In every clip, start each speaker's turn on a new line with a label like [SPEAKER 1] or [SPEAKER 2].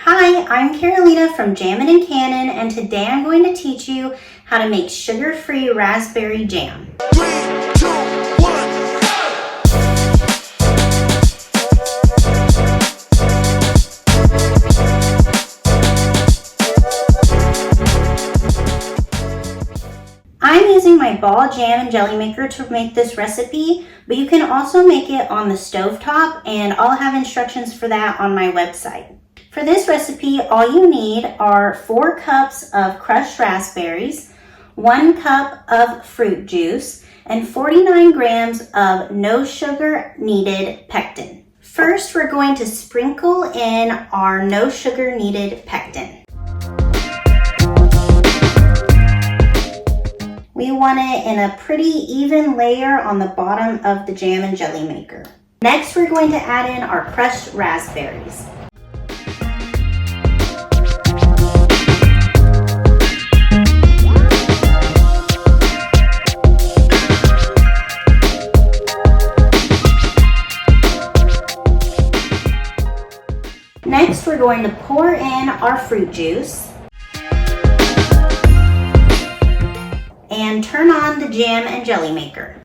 [SPEAKER 1] Hi, I'm Carolina from Jammin' and Cannon, and today I'm going to teach you how to make sugar-free raspberry jam.
[SPEAKER 2] 3, 2, 1.
[SPEAKER 1] I'm using my ball jam and jelly maker to make this recipe, but you can also make it on the stovetop, and I'll have instructions for that on my website. For this recipe, all you need are 4 cups of crushed raspberries, 1 cup of fruit juice, and 49 grams of no sugar needed pectin. First, we're going to sprinkle in our no sugar needed pectin. We want it in a pretty even layer on the bottom of the jam and jelly maker. Next, we're going to add in our crushed raspberries. Next, we're going to pour in our fruit juice and turn on the jam and jelly maker.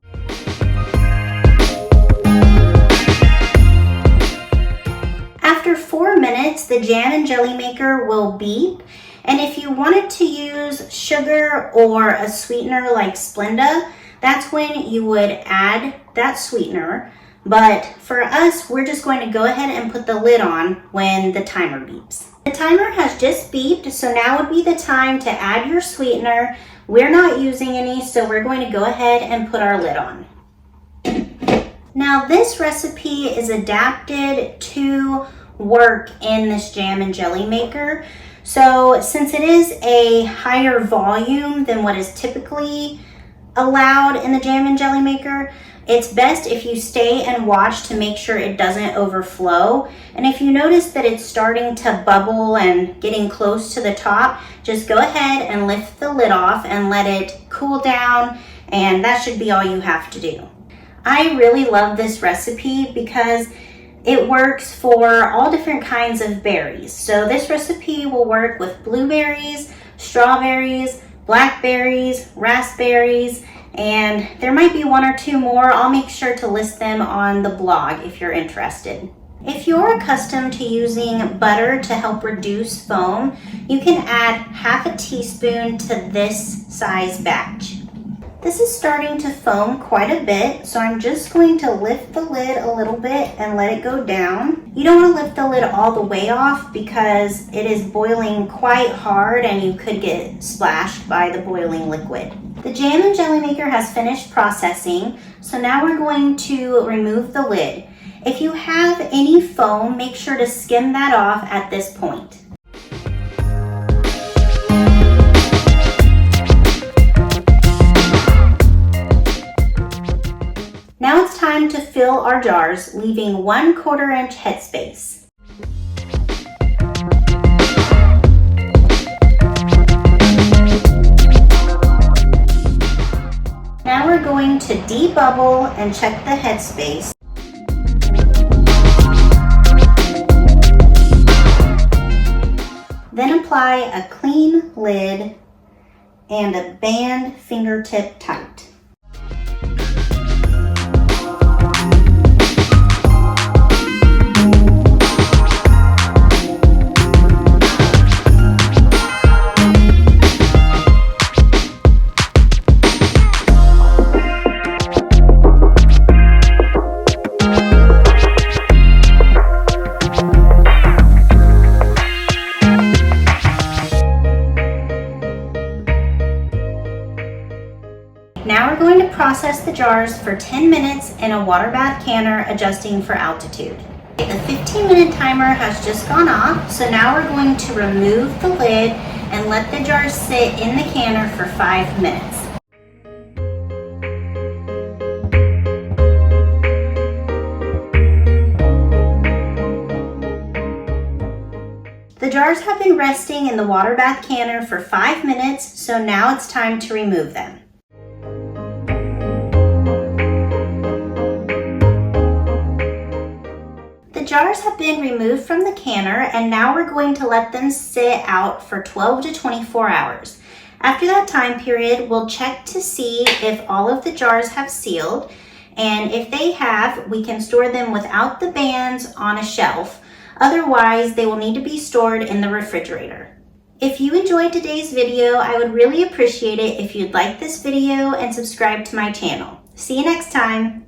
[SPEAKER 1] After 4 minutes, the jam and jelly maker will beep, and if you wanted to use sugar or a sweetener like Splenda, that's when you would add that sweetener. But for us, we're just going to go ahead and put the lid on when the timer beeps. The timer has just beeped, so now would be the time to add your sweetener. We're not using any, so we're going to go ahead and put our lid on. Now this recipe is adapted to work in this jam and jelly maker. So since it is a higher volume than what is typically allowed in the jam and jelly maker, it's best if you stay and watch to make sure it doesn't overflow. And if you notice that it's starting to bubble and getting close to the top, just go ahead and lift the lid off and let it cool down, and that should be all you have to do. I really love this recipe because it works for all different kinds of berries. So this recipe will work with blueberries, strawberries, blackberries, raspberries, and there might be 1 or 2 more. I'll make sure to list them on the blog if you're interested. If you're accustomed to using butter to help reduce foam, you can add half a teaspoon to this size batch. This is starting to foam quite a bit, so I'm just going to lift the lid a little bit and let it go down. You don't want to lift the lid all the way off because it is boiling quite hard and you could get splashed by the boiling liquid. The jam and jelly maker has finished processing, so now we're going to remove the lid. If you have any foam, make sure to skim that off at this point. Now it's time to fill our jars, leaving 1/4 inch headspace. Now we're going to debubble and check the headspace. Then apply a clean lid and a band fingertip tight. Now we're going to process the jars for 10 minutes in a water bath canner, adjusting for altitude. The 15-minute timer has just gone off, so now we're going to remove the lid and let the jars sit in the canner for 5 minutes. The jars have been resting in the water bath canner for 5 minutes, so now it's time to remove them. jars have been removed from the canner, and now we're going to let them sit out for 12 to 24 hours. After that time period, we'll check to see if all of the jars have sealed, and if they have, we can store them without the bands on a shelf. Otherwise, they will need to be stored in the refrigerator. If you enjoyed today's video, I would really appreciate it if you'd like this video and subscribe to my channel. See you next time.